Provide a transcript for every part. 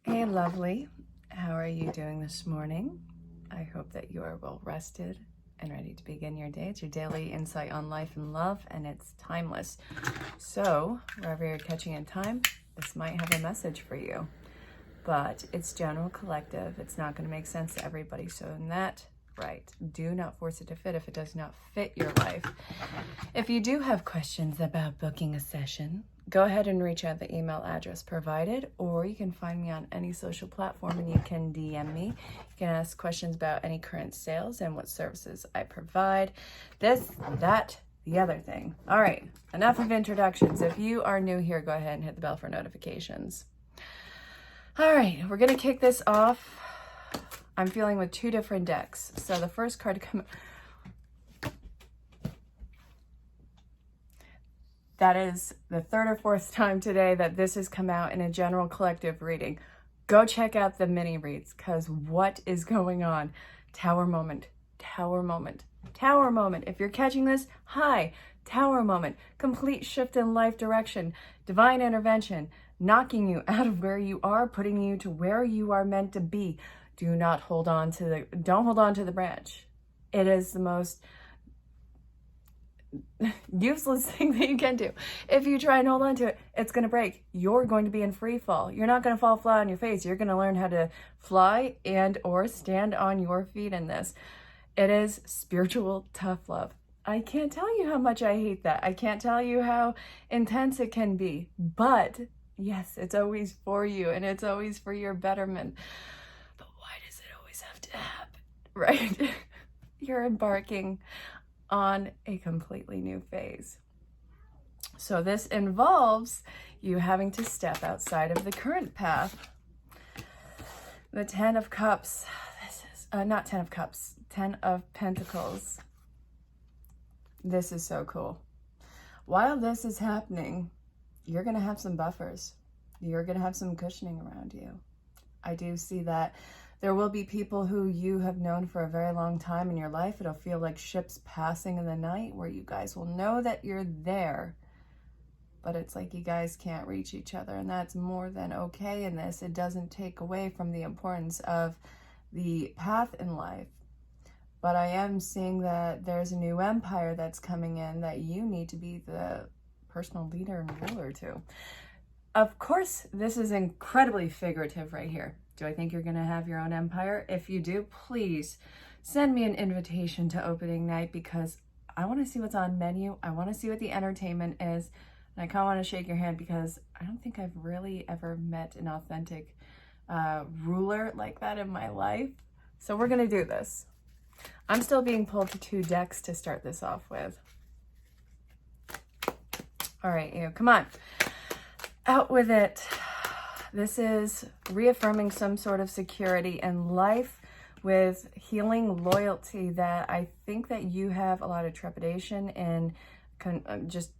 Hey, lovely. How are you doing this morning? I hope that you are well rested and ready to begin your day. It's your daily insight on life and love, and it's timeless. So, wherever you're catching in time, this might have a message for you. But it's general collective. It's not going to make sense to everybody. So, in that, right, do not force it to fit if it does not fit your life. If you do have questions about booking a session, go ahead and reach out the email address provided, or you can find me on any social platform and you can DM me. You can ask questions about any current sales and what services I provide. This, that, the other thing. All right, enough of introductions. If you are new here, go ahead and hit the bell for notifications. All right, we're going to kick this off. I'm feeling with two different decks. So the first card to come... That is the third or fourth time today that this has come out in a general collective reading. Go check out the mini reads, because what is going on? Tower moment, tower moment, tower moment. If you're catching this, hi, tower moment. Complete shift in life direction, divine intervention, knocking you out of where you are, putting you to where you are meant to be. Don't hold on to the branch. It is the most useless thing that you can do. If you try and hold on to it, it's going to break. You're going to be in free fall. You're not going to fall flat on your face. You're going to learn how to fly and or stand on your feet in this. It is spiritual tough love. I can't tell you how much I hate that. I can't tell you how intense it can be. But yes, it's always for you and it's always for your betterment. But why does it always have to happen? Right? You're embarking on a completely new phase. So this involves you having to step outside of the current path. The 10 of Cups, this is not 10 of Cups, 10 of Pentacles. This is so cool. While this is happening, you're going to have some buffers. You're going to have some cushioning around you. I do see that. There will be people who you have known for a very long time in your life. It'll feel like ships passing in the night where you guys will know that you're there, but it's like you guys can't reach each other, and that's more than okay in this. It doesn't take away from the importance of the path in life, but I am seeing that there's a new empire that's coming in that you need to be the personal leader and ruler to. Of course, this is incredibly figurative right here. Do I think you're going to have your own empire? If you do, please send me an invitation to opening night, because I want to see what's on menu. I want to see what the entertainment is. And I kind of want to shake your hand, because I don't think I've really ever met an authentic ruler like that in my life. So we're going to do this. I'm still being pulled to two decks to start this off with. All right, you, come on. Out with it. This is reaffirming some sort of security in life with healing loyalty that I think that you have a lot of trepidation and just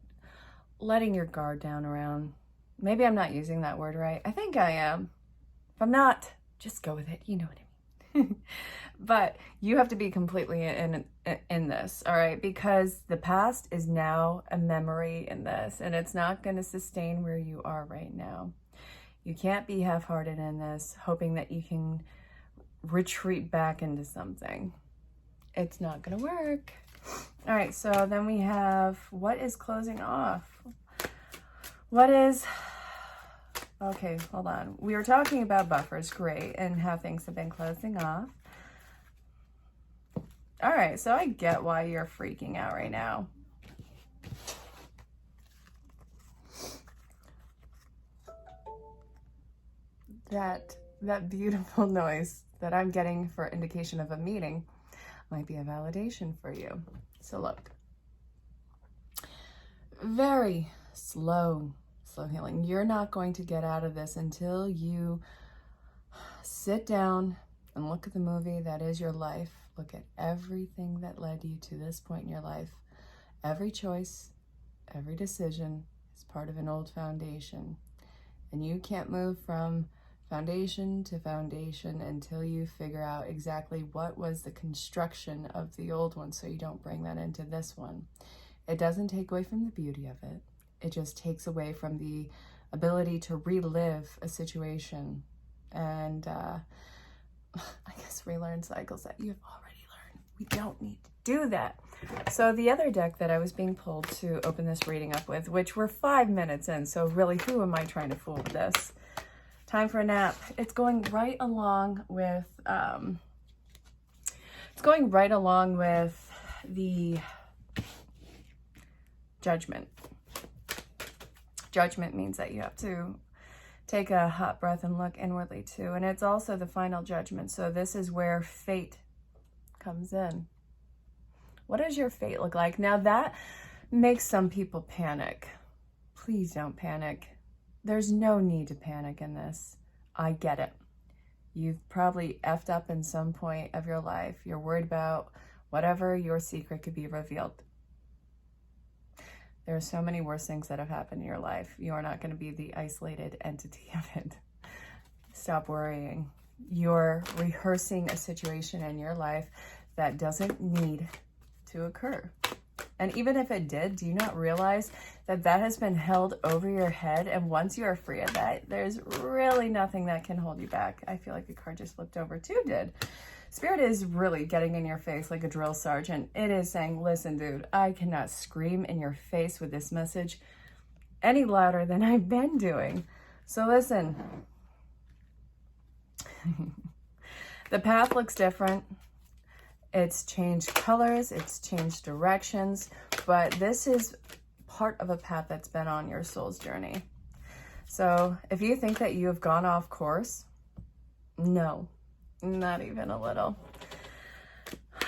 letting your guard down around. Maybe I'm not using that word right. I think I am. If I'm not, just go with it. You know what I mean. But you have to be completely in this, all right? Because the past is now a memory in this, and it's not going to sustain where you are right now. You can't be half-hearted in this, hoping that you can retreat back into something. It's not going to work. All right, so then we have, what is closing off? What is... Okay, hold on. We were talking about buffers, great, and how things have been closing off. All right, so I get why you're freaking out right now. That beautiful noise that I'm getting for indication of a meeting might be a validation for you. So look, very slow healing. You're not going to get out of this until you sit down and look at the movie that is your life. Look at everything that led you to this point in your life. Every choice, every decision is part of an old foundation. And you can't move from foundation to foundation until you figure out exactly what was the construction of the old one, so you don't bring that into this one. It doesn't take away from the beauty of it. It just takes away from the ability to relive a situation and I guess relearn cycles that you've already learned. We don't need to do that. So the other deck that I was being pulled to open this reading up with, which we're 5 minutes in, so really, who am I trying to fool with this? Time for a nap. It's going right along with the Judgment. Judgment means that you have to take a hot breath and look inwardly too. And it's also the final judgment. So this is where fate comes in. What does your fate look like? Now that makes some people panic. Please don't panic. There's no need to panic in this. I get it. You've probably effed up in some point of your life. You're worried about whatever your secret could be revealed. There are so many worse things that have happened in your life. You are not going to be the isolated entity of it. Stop worrying. You're rehearsing a situation in your life that doesn't need to occur. And even if it did, do you not realize that that has been held over your head? And once you are free of that, there's really nothing that can hold you back. I feel like the card just flipped over too, did. Spirit is really getting in your face like a drill sergeant. It is saying, listen, dude, I cannot scream in your face with this message any louder than I've been doing. So listen, the path looks different. It's changed colors, it's changed directions, but this is part of a path that's been on your soul's journey. So if you think that you have gone off course, no, not even a little.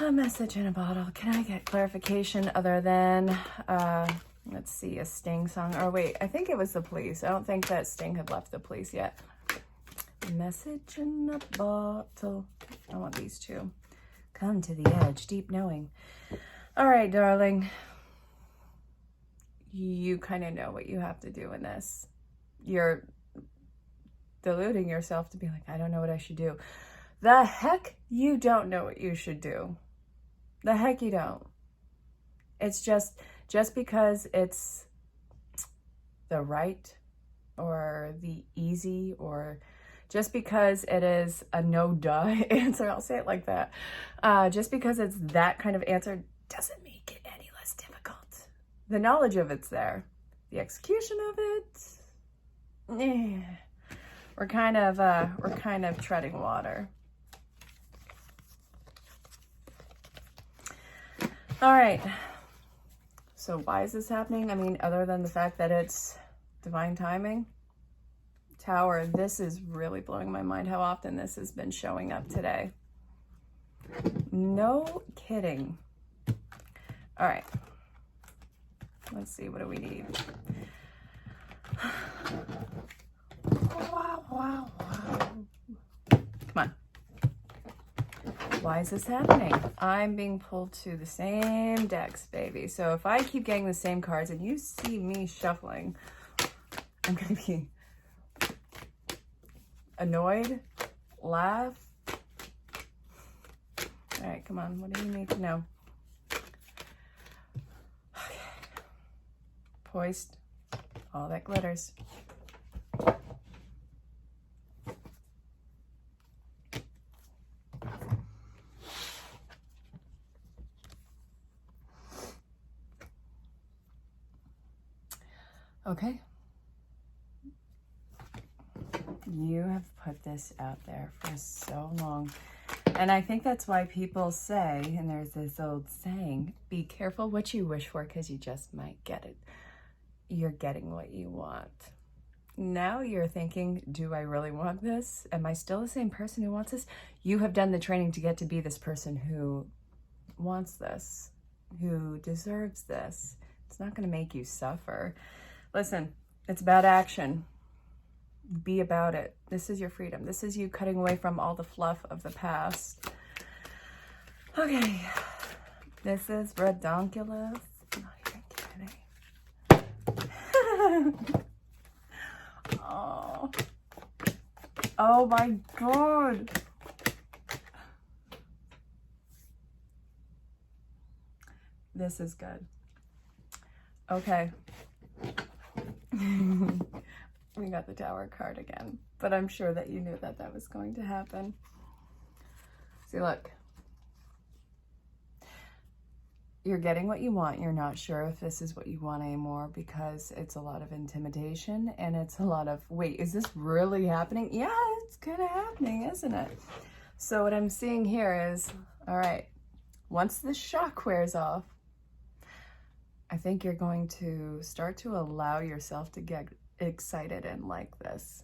A message in a bottle. Can I get clarification other than, let's see, a Sting song? Or wait, I think it was the Police. I don't think that Sting had left the Police yet. Message in a bottle. I want these two. Come to the edge, deep knowing. All right, darling. You kind of know what you have to do in this. You're deluding yourself to be like, I don't know what I should do. The heck you don't know what you should do. The heck you don't. It's just because it's the right or the easy or just because it is a no-duh answer, I'll say it like that. Just because it's that kind of answer doesn't make it any less difficult. The knowledge of it's there. The execution of it, we're kind of treading water. All right. So why is this happening? I mean, other than the fact that it's divine timing. Tower, this is really blowing my mind how often this has been showing up today. No kidding. All right. Let's see, what do we need? Wow. Come on. Why is this happening? I'm being pulled to the same decks, baby. So if I keep getting the same cards and you see me shuffling, I'm going to be annoyed, laugh. All right, come on. What do you need to know? Okay. Poised. All that glitters. Okay. You have put this out there for so long. And I think that's why people say, and there's this old saying, be careful what you wish for because you just might get it. You're getting what you want. Now you're thinking, do I really want this? Am I still the same person who wants this? You have done the training to get to be this person who wants this, who deserves this. It's not going to make you suffer. Listen, it's about action. Be about it. This is your freedom. This is you cutting away from all the fluff of the past. Okay. This is redonkulous. Not even kidding. Oh my God. This is good. Okay. We got the Tower card again, but I'm sure that you knew that that was going to happen. See, look. You're getting what you want. You're not sure if this is what you want anymore because it's a lot of intimidation and it's a lot of, wait, is this really happening? Yeah, it's kind of happening, isn't it? So what I'm seeing here is, all right, once the shock wears off, I think you're going to start to allow yourself to get excited and like this.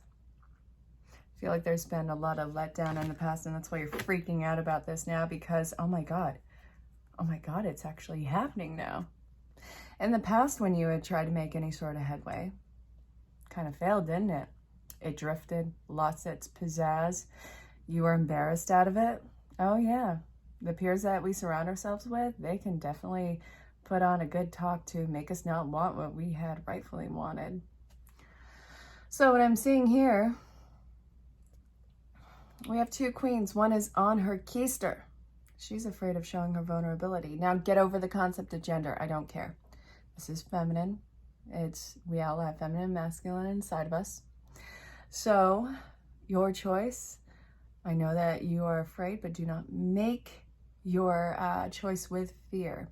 I feel like there's been a lot of letdown in the past, and that's why you're freaking out about this now because, oh my God, it's actually happening now. In the past, when you had tried to make any sort of headway, kind of failed, didn't it? It drifted, lost its pizzazz. You were embarrassed out of it. Oh yeah, the peers that we surround ourselves with, they can definitely put on a good talk to make us not want what we had rightfully wanted. So what I'm seeing here, we have two queens. One is on her keister. She's afraid of showing her vulnerability. Now get over the concept of gender. I don't care. This is feminine. We all have feminine and masculine inside of us. So your choice. I know that you are afraid, but do not make your choice with fear.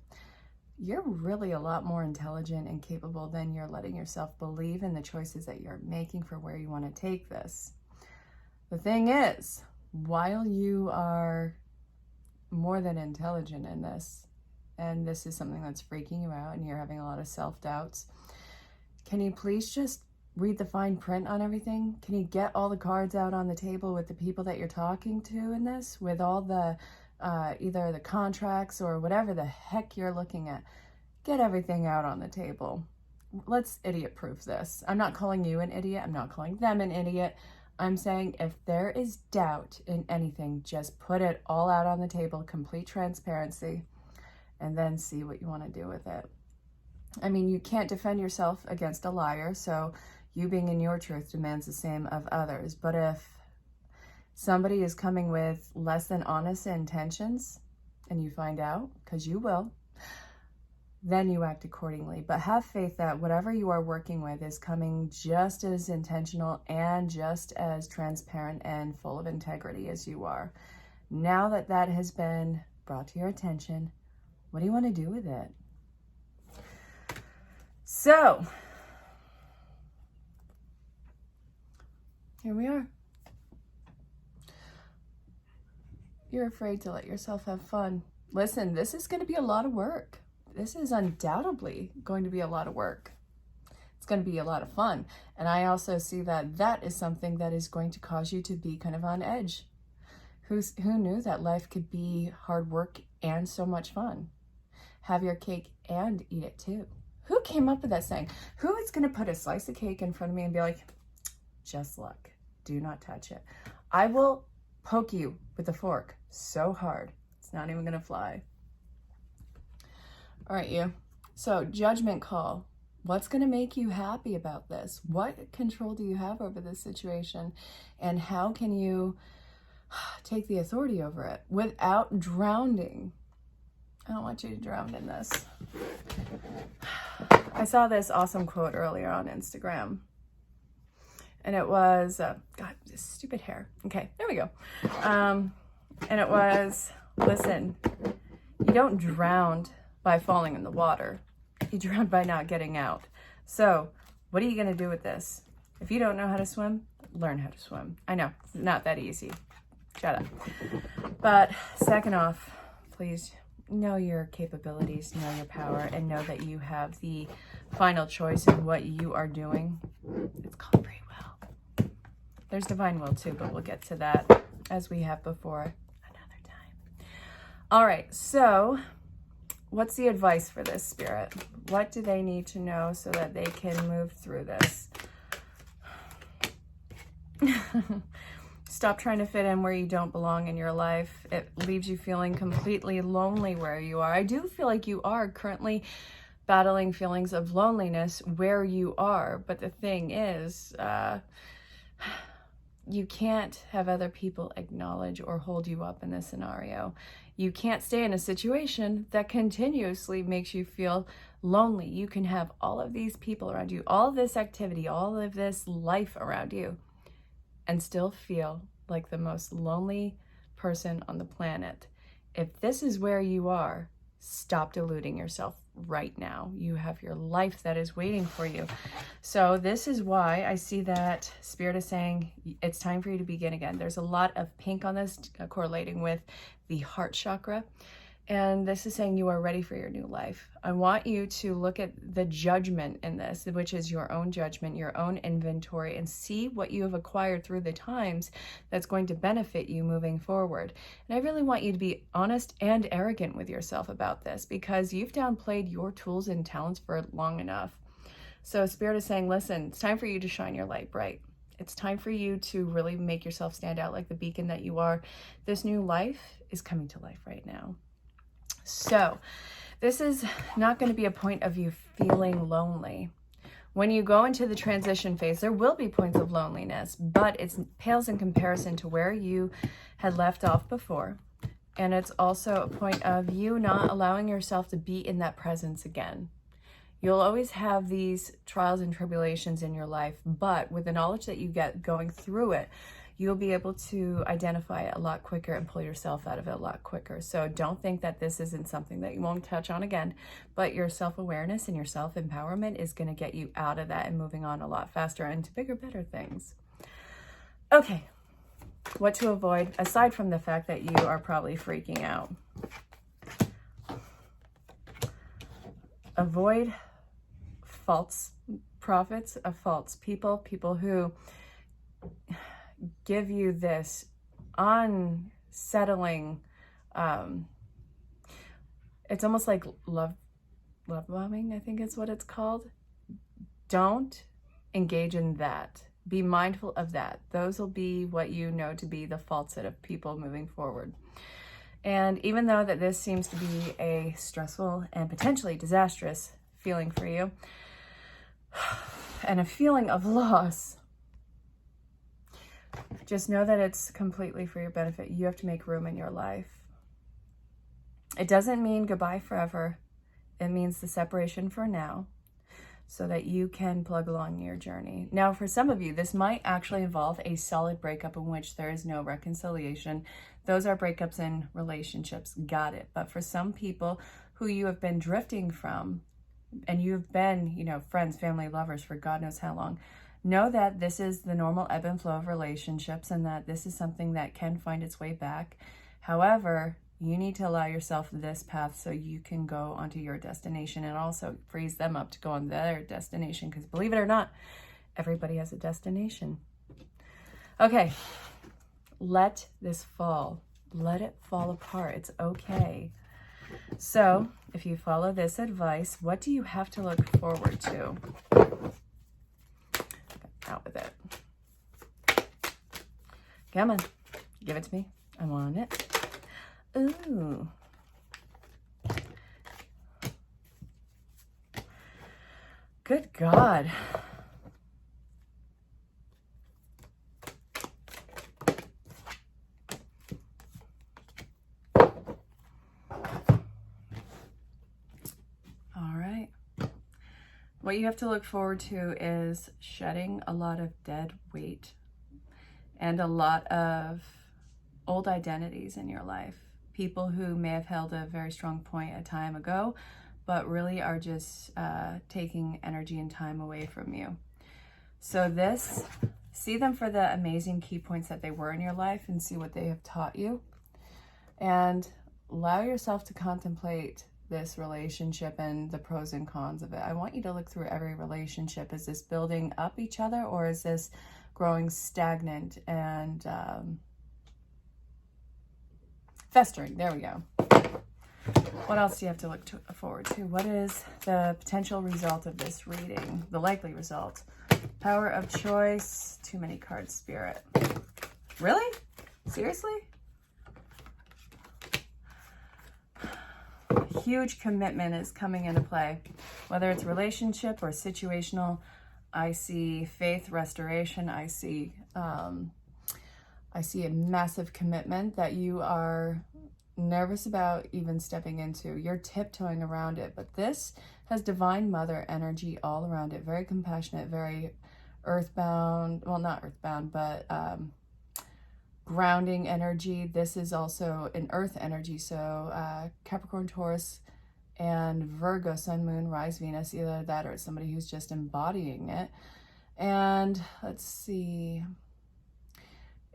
You're really a lot more intelligent and capable than you're letting yourself believe in the choices that you're making for where you want to take this. The thing is, while you are more than intelligent in this, and this is something that's freaking you out and you're having a lot of self-doubts, can you please just read the fine print on everything? Can you get all the cards out on the table with the people that you're talking to in this, with all the either the contracts or whatever the heck you're looking at? Get everything out on the table. Let's idiot proof this. I'm not calling you an idiot. I'm not calling them an idiot. I'm saying if there is doubt in anything, just put it all out on the table, complete transparency, and then see what you want to do with it. I mean, you can't defend yourself against a liar, so you being in your truth demands the same of others. But if somebody is coming with less than honest intentions, and you find out, because you will, then you act accordingly. But have faith that whatever you are working with is coming just as intentional and just as transparent and full of integrity as you are. Now that that has been brought to your attention, what do you want to do with it? So, here we are. You're afraid to let yourself have fun. Listen, this is going to be a lot of work. This is undoubtedly going to be a lot of work. It's going to be a lot of fun. And I also see that that is something that is going to cause you to be kind of on edge. Who knew that life could be hard work and so much fun? Have your cake and eat it too. Who came up with that saying? Who is going to put a slice of cake in front of me and be like, just look, do not touch it. I will poke you with a fork so hard, it's not even going to fly. All right, you. So judgment call. What's going to make you happy about this? What control do you have over this situation? And how can you take the authority over it without drowning? I don't want you to drown in this. I saw this awesome quote earlier on Instagram. And it was, God, this stupid hair. Okay, there we go. And it was, listen, you don't drown by falling in the water. You drown by not getting out. So what are you going to do with this? If you don't know how to swim, learn how to swim. I know, it's not that easy. Shut up. But second off, please know your capabilities, know your power, and know that you have the final choice in what you are doing. It's called free will. There's divine will too, but we'll get to that as we have before another time. All right, so what's the advice for this spirit? What do they need to know so that they can move through this? Stop trying to fit in where you don't belong in your life. It leaves you feeling completely lonely where you are. I do feel like you are currently battling feelings of loneliness where you are. But the thing is, you can't have other people acknowledge or hold you up in this scenario. You can't stay in a situation that continuously makes you feel lonely. You can have all of these people around you, all of this activity, all of this life around you, and still feel like the most lonely person on the planet. If this is where you are, stop deluding yourself right now. You have your life that is waiting for you. So this is why I see that Spirit is saying it's time for you to begin again. There's a lot of pink on this, correlating with the heart chakra. And this is saying you are ready for your new life. I want you to look at the judgment in this, which is your own judgment, your own inventory, and see what you have acquired through the times that's going to benefit you moving forward. And I really want you to be honest and arrogant with yourself about this, because you've downplayed your tools and talents for long enough. So Spirit is saying, listen, it's time for you to shine your light bright. It's time for you to really make yourself stand out like the beacon that you are. This new life is coming to life right now. So this is not going to be a point of you feeling lonely. When you go into the transition phase, there will be points of loneliness, but it pales in comparison to where you had left off before. And it's also a point of you not allowing yourself to be in that presence again. You'll always have these trials and tribulations in your life, but with the knowledge that you get going through it, you'll be able to identify it a lot quicker and pull yourself out of it a lot quicker. So don't think that this isn't something that you won't touch on again, but your self-awareness and your self-empowerment is going to get you out of that and moving on a lot faster into bigger, better things. Okay, what to avoid, aside from the fact that you are probably freaking out. Avoid false prophets of false people, people who give you this unsettling, it's almost like love bombing, I think is what it's called. Don't engage in that. Be mindful of that. Those will be what you know to be the false set of people moving forward. And even though that this seems to be a stressful and potentially disastrous feeling for you, and a feeling of loss, just know that it's completely for your benefit. You have to make room in your life. It doesn't mean goodbye forever. It means the separation for now, so that you can plug along your journey. Now, for some of you, this might actually involve a solid breakup in which there is no reconciliation. Those are breakups in relationships. Got it. But for some people who you have been drifting from, and you've been, friends, family, lovers for God knows how long, know that this is the normal ebb and flow of relationships, and that this is something that can find its way back. However, you need to allow yourself this path so you can go onto your destination, and also frees them up to go on their destination, because believe it or not, everybody has a destination. Okay, let this fall. Let it fall apart. It's okay. So if you follow this advice, what do you have to look forward to? Out with it. Come on, give it to me. I want it. Ooh. Good God. All right. What you have to look forward to is shedding a lot of dead weight and a lot of old identities in your life. People who may have held a very strong point a time ago, but really are just taking energy and time away from you. So see them for the amazing key points that they were in your life and see what they have taught you. And allow yourself to contemplate this relationship and the pros and cons of it. I want you to look through every relationship. Is this building up each other, or is this growing stagnant and festering? There we go. What else do you have to look forward to? What is the potential result of this reading? The likely result. Power of choice. Too many cards, Spirit. Really? Seriously? Huge commitment is coming into play. Whether it's relationship or situational, I see faith restoration. I see I see a massive commitment that you are nervous about even stepping into. You're tiptoeing around it, but this has divine mother energy all around it. Very compassionate, very earthbound. Well, not earthbound, but grounding energy. This is also an earth energy. So Capricorn, Taurus, and Virgo, Sun, Moon, Rise, Venus, either that or it's somebody who's just embodying it. And let's see,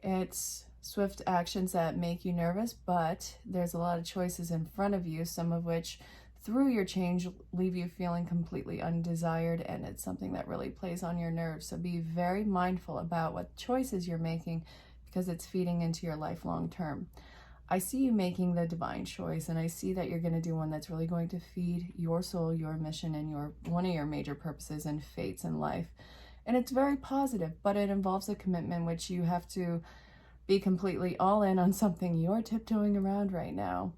it's swift actions that make you nervous, but there's a lot of choices in front of you, some of which through your change leave you feeling completely undesired, and it's something that really plays on your nerves. So be very mindful about what choices you're making, because it's feeding into your life long term. I see you making the divine choice, and I see that you're going to do one that's really going to feed your soul, your mission, and one of your major purposes and fates in life. And it's very positive, but it involves a commitment which you have to be completely all in on something you're tiptoeing around right now.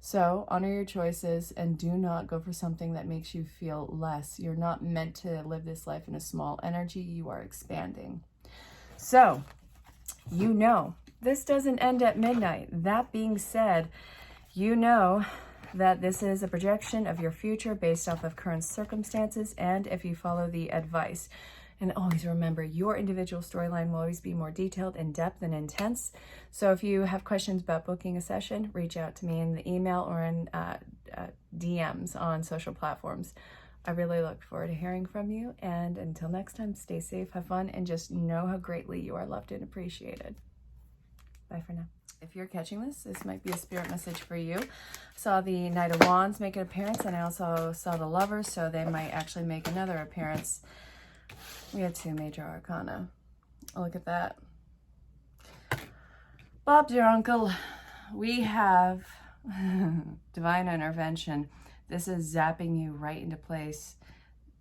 So honor your choices and do not go for something that makes you feel less. You're not meant to live this life in a small energy. You are expanding. So, you know, this doesn't end at midnight. That being said, you know that this is a projection of your future based off of current circumstances, and if you follow the advice. And always remember, your individual storyline will always be more detailed, in depth, and intense. So if you have questions about booking a session, reach out to me in the email or in DMs on social platforms. I really look forward to hearing from you. And until next time, stay safe, have fun, and just know how greatly you are loved and appreciated. Bye for now. If you're catching this, this might be a spirit message for you. I saw the Knight of Wands make an appearance, and I also saw the Lovers, so they might actually make another appearance. We had 2 major arcana. Look at that. Bob, dear uncle, we have divine intervention. This is zapping you right into place.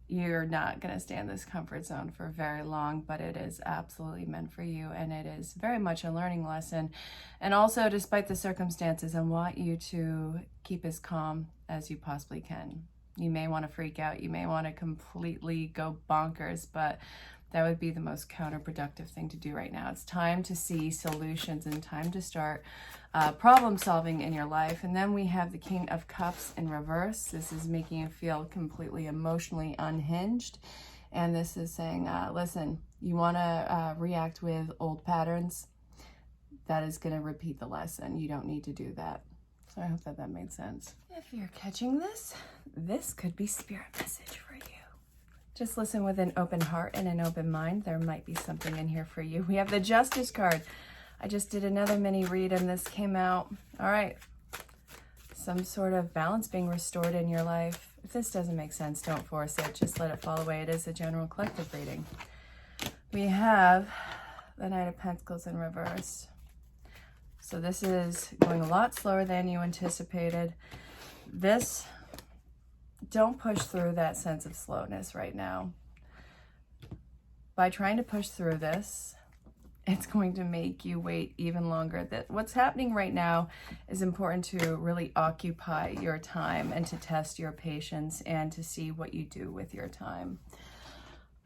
You're not going to stay in this comfort zone for very long, but it is absolutely meant for you, and it is very much a learning lesson. And also, despite the circumstances, I want you to keep as calm as you possibly can. You may want to freak out. You may want to completely go bonkers, but that would be the most counterproductive thing to do right now. It's time to see solutions and time to start problem solving in your life. And then we have the King of Cups in reverse. This is making you feel completely emotionally unhinged. And this is saying, listen, you want to react with old patterns. That is going to repeat the lesson. You don't need to do that. So I hope that that made sense. If you're catching this, this could be spirit message for you. Just listen with an open heart and an open mind. There might be something in here for you. We have the Justice card. I just did another mini read and this came out. All right. Some sort of balance being restored in your life. If this doesn't make sense, don't force it. Just let it fall away. It is a general collective reading. We have the Knight of Pentacles in reverse. So this is going a lot slower than you anticipated. This, don't push through that sense of slowness right now. By trying to push through this, it's going to make you wait even longer. That what's happening right now is important to really occupy your time and to test your patience and to see what you do with your time.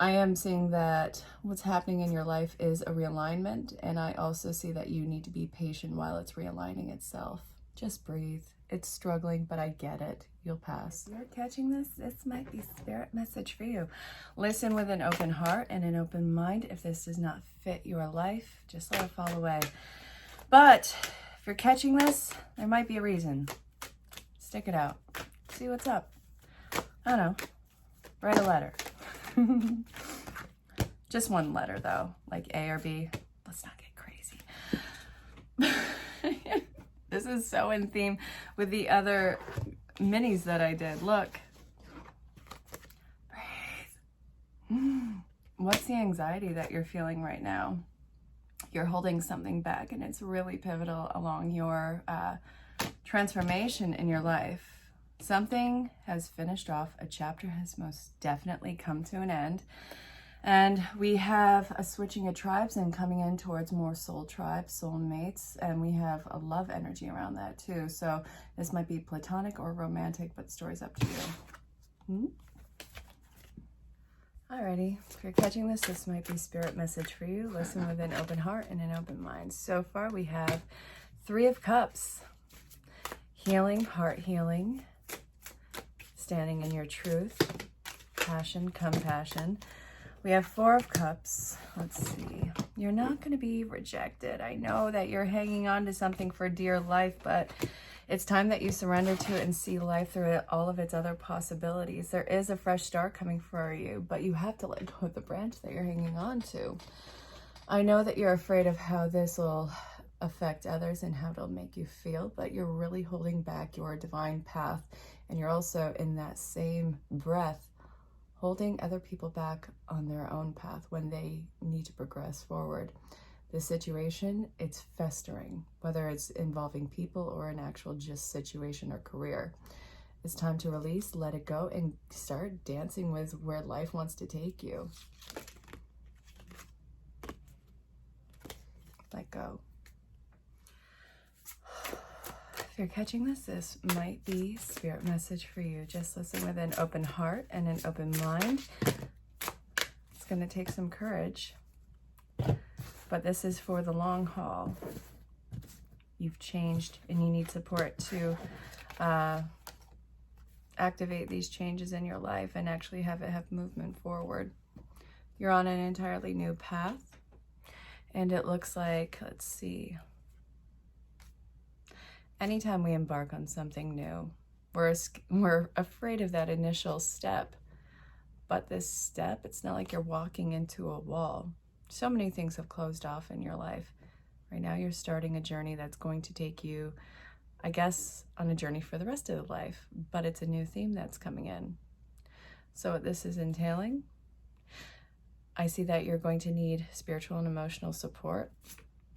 I am seeing that what's happening in your life is a realignment, and I also see that you need to be patient while it's realigning itself. Just breathe. It's struggling, but I get it. You'll pass. If you're catching this, this might be spirit message for you. Listen with an open heart and an open mind. If this does not fit your life, just let it fall away. But if you're catching this, there might be a reason. Stick it out. See what's up. I don't know. Write a letter. Just one letter though, like A or B. Let's not get crazy. This is so in theme with the other minis that I did. Look. Breathe. What's the anxiety that you're feeling right now? You're holding something back, and it's really pivotal along your transformation in your life. Something has finished off. A chapter has most definitely come to an end. And we have a switching of tribes and coming in towards more soul tribes, soul mates, and we have a love energy around that too. So this might be platonic or romantic, but story's up to you. Alrighty, if you're catching this, this might be spirit message for you. Listen with an open heart and an open mind. So far we have 3 of Cups. Healing, heart healing, standing in your truth, passion, compassion. We have 4 of Cups. Let's see. You're not going to be rejected. I know that you're hanging on to something for dear life, but it's time that you surrender to it and see life through all of its other possibilities. There is a fresh start coming for you, but you have to let go of the branch that you're hanging on to. I know that you're afraid of how this will affect others and how it'll make you feel, but you're really holding back your divine path, and you're also in that same breath holding other people back on their own path when they need to progress forward. The situation, it's festering, whether it's involving people or an actual just situation or career. It's time to release, let it go, and start dancing with where life wants to take you. Let go. If you're catching this, this might be spirit message for you. Just listen with an open heart and an open mind. It's going to take some courage, but this is for the long haul. You've changed and you need support to activate these changes in your life and actually have it have movement forward. You're on an entirely new path, and it looks like, let's see, anytime we embark on something new, we're afraid of that initial step. But this step, it's not like you're walking into a wall. So many things have closed off in your life. Right now you're starting a journey that's going to take you, I guess, on a journey for the rest of the life, but it's a new theme that's coming in. So what this is entailing, I see that you're going to need spiritual and emotional support,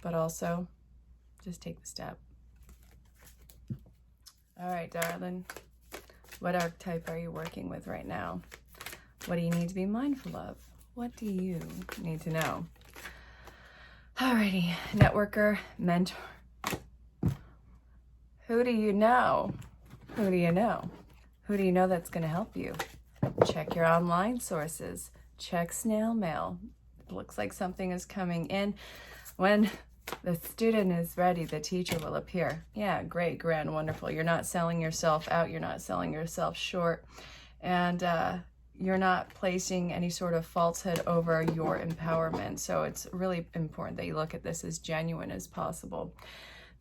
but also just take the step. All right, darling, what archetype are you working with right now? What do you need to be mindful of? What do you need to know? Alrighty, networker, mentor. Who do you know? Who do you know? Who do you know that's going to help you? Check your online sources. Check snail mail. It looks like something is coming in. When the student is ready, the teacher will appear. Yeah, great, grand, wonderful. You're not selling yourself out. You're not selling yourself short. And you're not placing any sort of falsehood over your empowerment. So it's really important that you look at this as genuine as possible.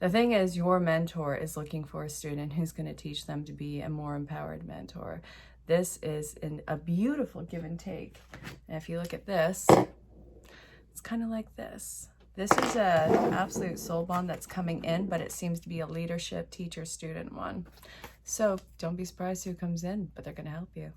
The thing is, your mentor is looking for a student who's going to teach them to be a more empowered mentor. This is a beautiful give and take. And if you look at this, it's kind of like this. This is an absolute soul bond that's coming in, but it seems to be a leadership teacher-student one. So don't be surprised who comes in, but they're going to help you.